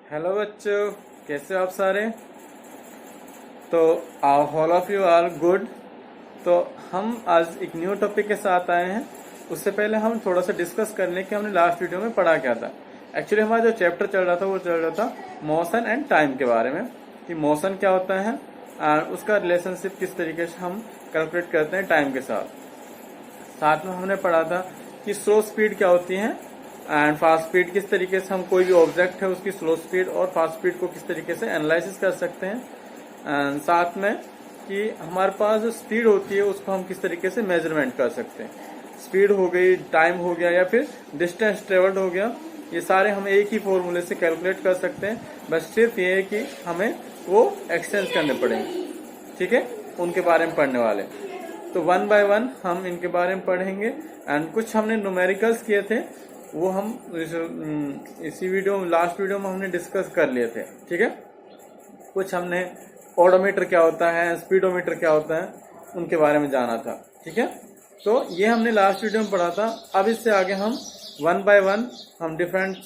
Hello बच्चों, कैसे हो आप सारे। तो all of you are good. तो हम आज एक न्यू टॉपिक के साथ आए हैं। उससे पहले हम थोड़ा सा डिस्कस कर लें कि हमने लास्ट वीडियो में पढ़ा क्या था। एक्चुअली हमारा जो चैप्टर चल रहा था वो चल रहा था मोशन एंड टाइम के बारे में, कि मोशन क्या होता है और उसका रिलेशनशिप किस तरीके से हम कैलकुलेट करते हैं टाइम के साथ। साथ में हमने पढ़ा था कि स्लो स्पीड क्या होती है एंड फास्ट स्पीड, किस तरीके से हम कोई भी ऑब्जेक्ट है उसकी स्लो स्पीड और फास्ट स्पीड को किस तरीके से एनालिसिस कर सकते हैं। एंड साथ में कि हमारे पास जो स्पीड होती है उसको हम किस तरीके से मेजरमेंट कर सकते हैं। स्पीड हो गई, टाइम हो गया या फिर डिस्टेंस ट्रेवल्ड हो गया, ये सारे हम एक ही फॉर्मूले से कैलकुलेट कर सकते हैं। बस सिर्फ ये है कि हमें वो एक्सचेंज करने पड़ेंगे। ठीक है, उनके बारे में पढ़ने वाले। तो वन बाय वन हम इनके बारे में पढ़ेंगे। एंड कुछ हमने न्यूमेरिकल्स किए थे, वो हम इसी वीडियो में, लास्ट वीडियो में हमने डिस्कस कर लिए थे। ठीक है, कुछ हमने ओडोमीटर क्या होता है, स्पीडोमीटर क्या होता है, उनके बारे में जाना था। ठीक है, तो ये हमने लास्ट वीडियो में पढ़ा था। अब इससे आगे हम वन बाय वन हम डिफरेंट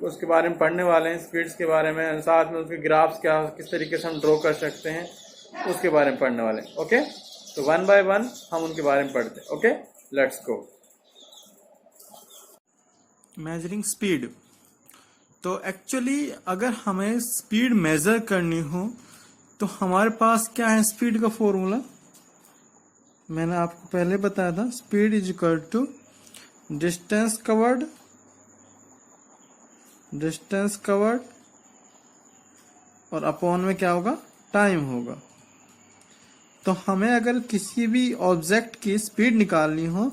उसके बारे में पढ़ने वाले हैं, स्पीड्स के बारे में, साथ में उसके ग्राफ्स क्या किस तरीके से हम ड्रॉ कर सकते हैं उसके बारे में पढ़ने वाले हैं। ओके, तो वन बाय वन हम उनके बारे में पढ़ते हैं। Okay, let's go. Measuring speed. तो एक्चुअली अगर हमें स्पीड मेजर करनी हो तो हमारे पास क्या है, स्पीड का फॉर्मूला मैंने आपको पहले बताया था। Speed is equal to distance covered और अपॉन में क्या होगा, टाइम होगा। तो हमें अगर किसी भी ऑब्जेक्ट की स्पीड निकालनी हो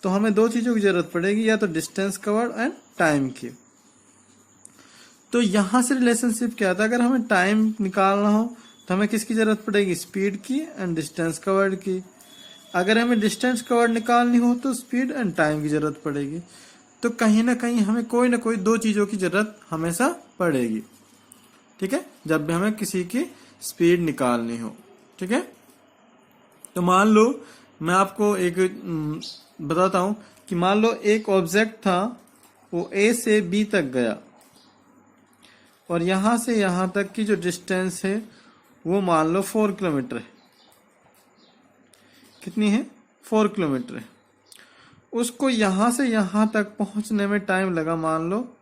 तो हमें दो चीजों की जरूरत पड़ेगी, या तो डिस्टेंस कवर्ड एंड टाइम की। तो यहां से रिलेशनशिप क्या था, अगर हमें टाइम निकालना हो तो हमें किसकी जरूरत पड़ेगी, स्पीड की एंड डिस्टेंस कवर्ड की। अगर हमें डिस्टेंस कवर्ड निकालनी हो तो स्पीड एंड टाइम की जरूरत पड़ेगी। तो कहीं ना कहीं हमें कोई ना कोई दो चीजों की जरूरत हमेशा पड़ेगी। ठीक है, जब भी हमें किसी की स्पीड निकालनी हो। ठीक है, तो मान लो मैं आपको एक बताता हूं कि मान लो एक ऑब्जेक्ट था, वो ए से बी तक गया और यहां से यहां तक की जो डिस्टेंस है वो मान लो 4 किलोमीटर है। कितनी है, 4 किलोमीटर है। उसको यहां से यहां तक पहुंचने में टाइम लगा, मान लो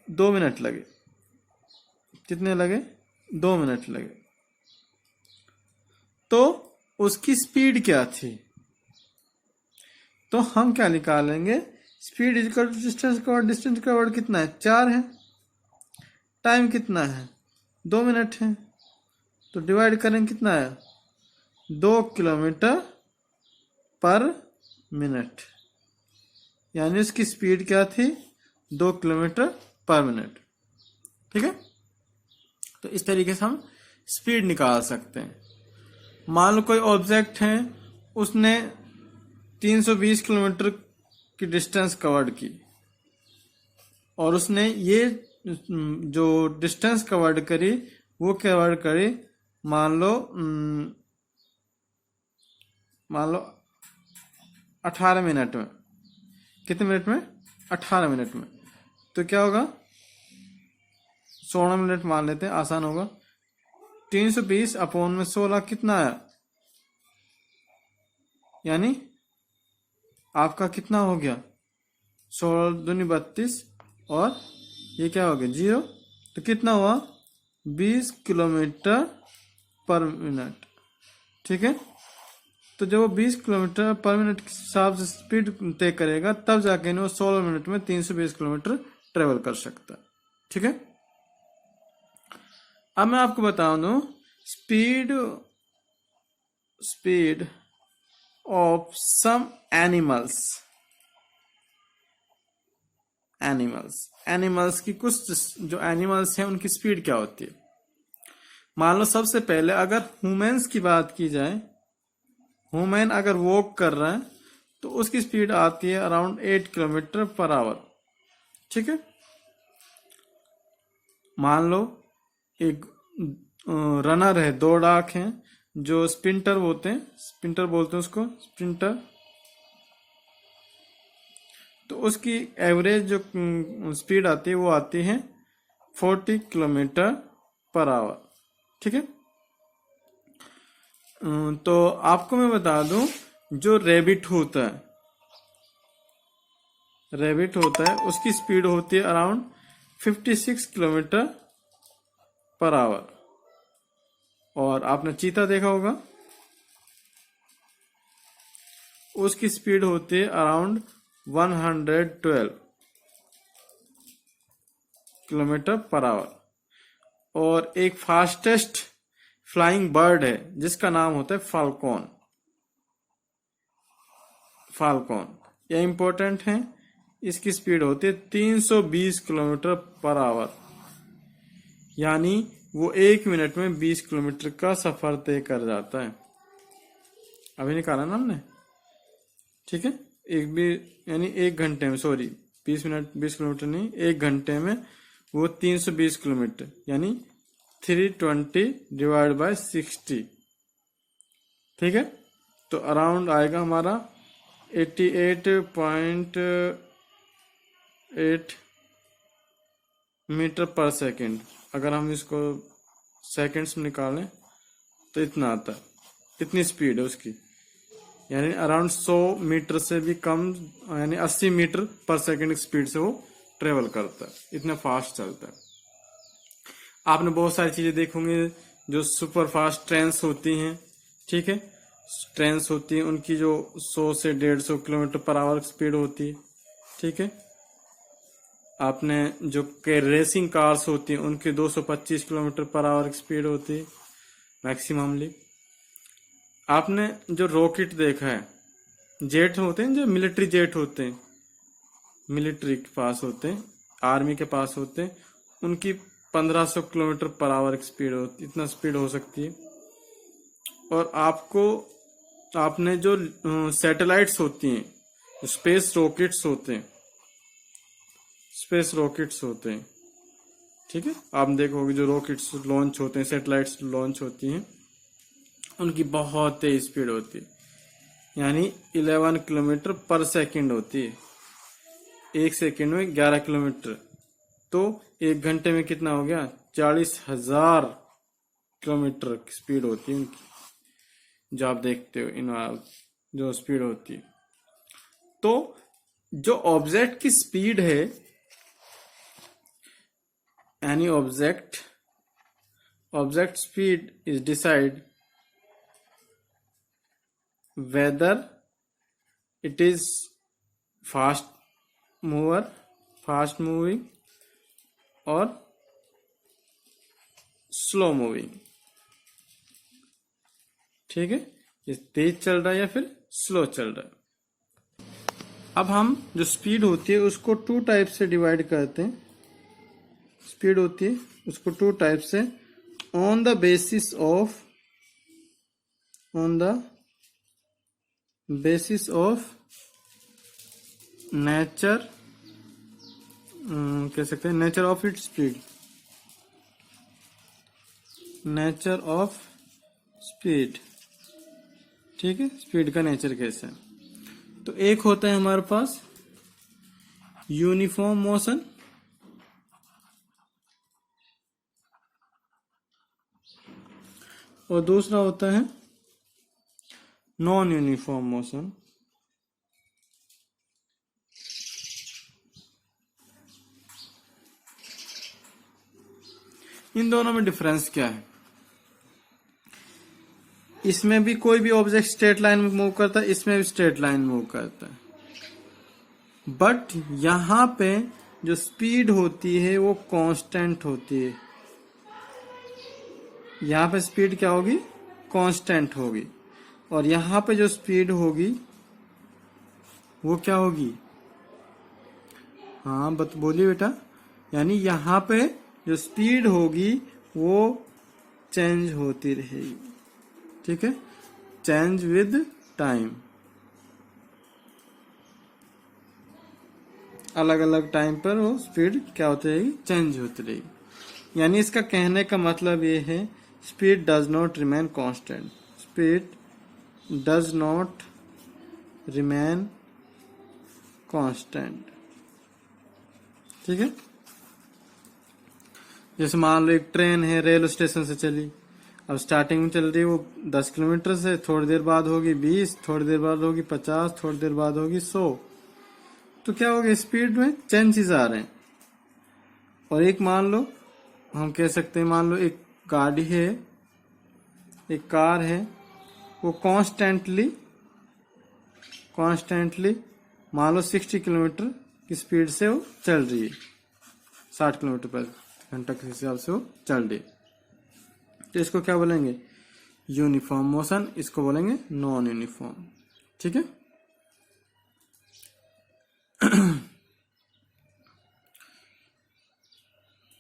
2 मिनट लगे। कितने लगे, 2 मिनट लगे। तो उसकी स्पीड क्या थी, तो हम क्या निकालेंगे, speed equal to distance covered. Distance covered कितना है, 4 है। टाइम कितना है, 2 मिनट है। तो डिवाइड करेंगे, कितना है, 2 किलोमीटर पर मिनट। यानी उसकी स्पीड क्या थी, 2 किलोमीटर पर मिनट। ठीक है, तो इस तरीके से हम स्पीड निकाल सकते हैं। मान लो कोई ऑब्जेक्ट है, उसने 320 किलोमीटर की डिस्टेंस कवर्ड की और उसने ये जो डिस्टेंस कवर्ड करी वो कवर्ड करी मान लो 18 मिनट में। कितने मिनट में, 18 मिनट में। तो क्या होगा, 16 मिनट मान लेते हैं, आसान होगा। 320 अपॉन में 16 कितना है, यानी आपका कितना हो गया, 16 दूनी 32 और ये क्या हो गया, 0। तो कितना हुआ, 20 किलोमीटर पर मिनट। ठीक है, तो जब वो 20 किलोमीटर पर मिनट के हिसाब से स्पीड तय करेगा तब जाके वो 16 मिनट में 320 किलोमीटर ट्रेवल कर सकता है। ठीक है, अब मैं आपको बता दूं स्पीड ऑफ सम एनिमल्स की कुछ जो एनिमल्स हैं उनकी स्पीड क्या होती है। मान लो सबसे पहले अगर ह्यूमंस की बात की जाए, ह्यूमन अगर वॉक कर रहा है तो उसकी स्पीड आती है अराउंड 8 किलोमीटर पर आवर। ठीक है, मान लो एक रनर है, दौड़ाक है, जो स्प्रिंटर बोलते हैं उसको स्प्रिंटर। तो उसकी एवरेज जो स्पीड आती है वो आती है 40 किलोमीटर पर आवर। ठीक है। तो आपको मैं बता दूं, जो रैबिट होता है उसकी स्पीड होती है अराउंड 56 किलोमीटर पर आवर। और आपने चीता देखा होगा, उसकी स्पीड होती है अराउंड 112 किलोमीटर पर आवर। और एक फास्टेस्ट फ्लाइंग बर्ड है जिसका नाम होता है फाल्कॉन। यह इंपॉर्टेंट है। इसकी स्पीड होती है 320 किलोमीटर पर आवर, यानी वो 1 मिनट में 20 किलोमीटर का सफर तय कर जाता है। अभी निकाला ना हमने। ठीक है। यानी 1 घंटे में, सॉरी 20 किलोमीटर नहीं, 1 घंटे में वो 320 किलोमीटर यानी 320 डिवाइड बाय 60। ठीक है। तो अराउंड आएगा हमारा 88.8 मीटर पर सेकंड। अगर हम इसको सेकंड्स में निकालें तो इतना आता है, इतनी स्पीड है उसकी। यानी अराउंड 100 मीटर से भी कम, यानी 80 मीटर पर सेकंड की स्पीड से वो ट्रेवल करता है, इतना फास्ट चलता है। आपने बहुत सारी चीजें देखी होंगी जो सुपर फास्ट ट्रेन्स होती हैं। ठीक है। ट्रेन्स होती हैं, उनकी जो 100 से 150 किलोमीटर पर आवर स्पीड होती है। ठीक है। आपने जो रेसिंग कार्स होती हैं उनकी 225 किलोमीटर पर आवर की स्पीड होती है मैक्सिममली। आपने जो रॉकेट देखा है, जेट होते हैं, जो मिलिट्री जेट होते हैं, मिलिट्री के पास होते हैं, आर्मी के पास होते हैं, उनकी 1500 किलोमीटर पर आवर की स्पीड होती, इतना स्पीड हो सकती है। और आपने जो सैटेलाइट्स होती हैं, स्पेस रॉकेट्स होते हैं। ठीक है। आप देखोगे जो रॉकेट्स लॉन्च होते हैं, सैटेलाइट्स लॉन्च होती हैं, उनकी बहुत तेज स्पीड होती है, यानी 11 किलोमीटर पर सेकंड होती है। 1 सेकंड में 11 किलोमीटर, तो 1 घंटे में कितना हो गया? 40,000 किलोमीटर की स्पीड होती है उनकी, जो आप देखते हो इन जो स्पीड होती है। तो जो ऑब्जेक्ट की स्पीड है, any object speed is decide whether it is fast moving or slow moving। ठीक है। ये तेज चल रहा है या फिर स्लो चल रहा है। अब हम जो स्पीड होती है उसको 2 टाइप से डिवाइड करते हैं। स्पीड होती है उसको 2 टाइप से, on the basis of nature, कह सकते हैं nature of its speed, nature of speed. ठीक है। स्पीड का नेचर कैसा है? तो एक होता है हमारे पास यूनिफॉर्म मोशन, और दूसरा होता है नॉन यूनिफॉर्म मोशन। इन दोनों में डिफरेंस क्या है? इसमें भी कोई भी ऑब्जेक्ट स्ट्रेट लाइन में मूव करता है, इसमें भी स्ट्रेट लाइन मूव करता है, बट यहां पे जो स्पीड होती है वो कांस्टेंट होती है। यहां पे स्पीड क्या होगी? कांस्टेंट होगी। और यहां पे जो स्पीड होगी वो क्या होगी? हाँ बोलिए बेटा। यानी यहां पे जो स्पीड होगी वो चेंज होती रहेगी। ठीक है। चेंज विद टाइम, अलग अलग टाइम पर वो स्पीड क्या होती रहेगी? चेंज होती रहेगी। यानी इसका कहने का मतलब ये है, speed does not remain constant, speed does not remain constant. ठीक है, जैसे मान लो एक ट्रेन है, रेलवे स्टेशन से चली, अब स्टार्टिंग में चल रही है वो 10 किलोमीटर से, थोड़ी देर बाद होगी 20, थोड़ी देर बाद होगी 50, थोड़ी देर बाद होगी 100। तो क्या होगा, स्पीड में चेंजेस आ रहे हैं। और एक मान लो हम कह सकते हैं, मान लो एक गाड़ी है, एक कार है, वो कॉन्स्टेंटली मान लो 60 किलोमीटर की स्पीड से वो चल रही है, 60 किलोमीटर पर घंटा के हिसाब से वो चल रही है। तो इसको क्या बोलेंगे, यूनिफॉर्म मोशन, इसको बोलेंगे नॉन यूनिफॉर्म। ठीक है,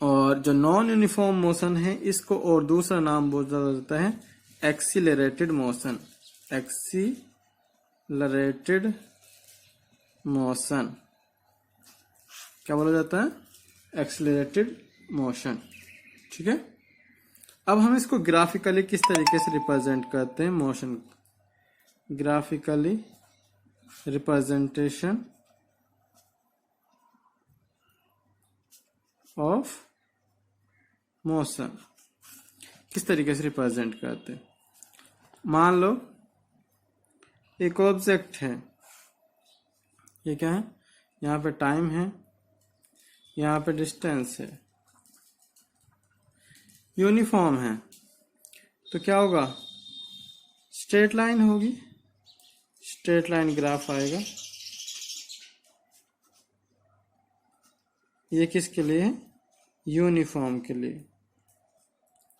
और जो नॉन यूनिफॉर्म मोशन है इसको और दूसरा नाम बोला जाता है एक्सीलरेटेड मोशन। एक्सीलरेटेड मोशन क्या बोला जाता है, एक्सीलरेटेड मोशन। ठीक है, अब हम इसको ग्राफिकली किस तरीके से रिप्रेजेंट करते हैं motion, graphically representation of motion किस तरीके से रिप्रेजेंट करते हैं। मान लो एक ऑब्जेक्ट है, ये क्या है, यहाँ पे टाइम है, यहाँ पे डिस्टेंस है, यूनिफॉर्म है, तो क्या होगा, स्ट्रेट लाइन होगी, स्ट्रेट लाइन ग्राफ आएगा। ये किसके लिए है, यूनिफॉर्म के लिए।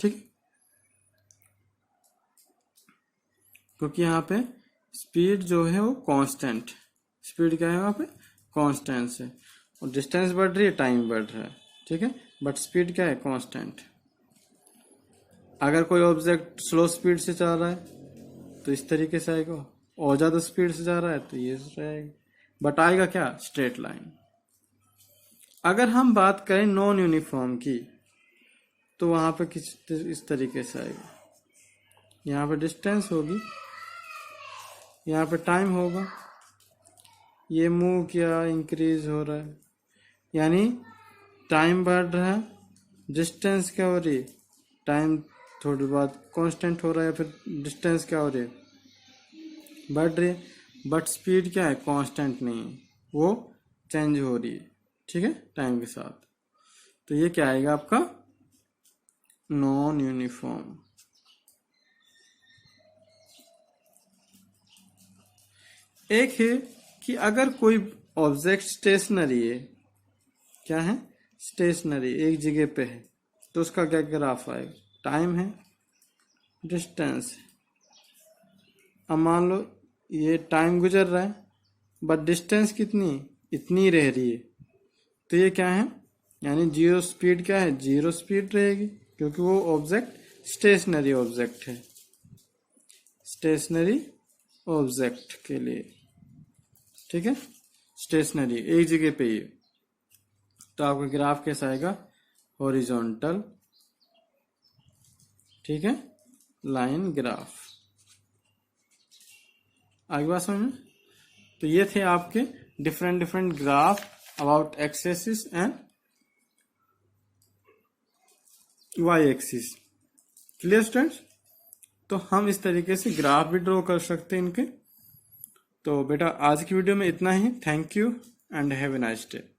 ठीक, क्योंकि यहाँ पे स्पीड जो है वो कांस्टेंट, स्पीड क्या है वहाँ पे, कांस्टेंट है, और डिस्टेंस बढ़ रही है, टाइम बढ़ रहा है। ठीक है, बट स्पीड क्या है, कांस्टेंट। अगर कोई ऑब्जेक्ट स्लो स्पीड से चल रहा है तो इस तरीके से आएगा, और ज्यादा स्पीड से जा रहा है तो ये रहेगा, बट आएगा क्या, स्ट्रेट लाइन। अगर हम बात करें नॉन यूनिफॉर्म की, तो वहां पे इस तरीके से आएगा, यहाँ पे डिस्टेंस होगी, यहाँ पे टाइम होगा, ये मूव किया, इंक्रीज हो रहा है, यानी टाइम बढ़ रहा है, डिस्टेंस क्या हो रही है, टाइम थोड़ी बाद कांस्टेंट हो रहा है, फिर डिस्टेंस क्या हो रही है, बढ़ रही है, बट स्पीड क्या है, कांस्टेंट नहीं है, वो चेंज हो रही है। ठीक है, टाइम के साथ। तो ये क्या आएगा आपका, नॉन यूनिफॉर्म। एक है कि अगर कोई ऑब्जेक्ट स्टेशनरी है, क्या है, स्टेशनरी, एक जगह पे है, तो उसका क्या ग्राफ आएगा, टाइम है, डिस्टेंस है। अब मान लो ये टाइम गुजर रहा है, बट डिस्टेंस कितनी, इतनी रह रही है, तो ये क्या है, यानी जीरो स्पीड क्या है, जीरो स्पीड रहेगी, क्योंकि वो ऑब्जेक्ट स्टेशनरी ऑब्जेक्ट है, स्टेशनरी ऑब्जेक्ट के लिए। ठीक है, स्टेशनरी एक जगह पे ही, तो आपका ग्राफ कैसा आएगा, हॉरिजॉन्टल। ठीक है, लाइन ग्राफ। आगे बात समझ में। तो ये थे आपके different graph about X axis and Y axis. Clear students, तो हम इस तरीके से ग्राफ भी ड्रॉ कर सकते हैं इनके। तो बेटा आज की वीडियो में इतना ही। Thank you and have a nice day.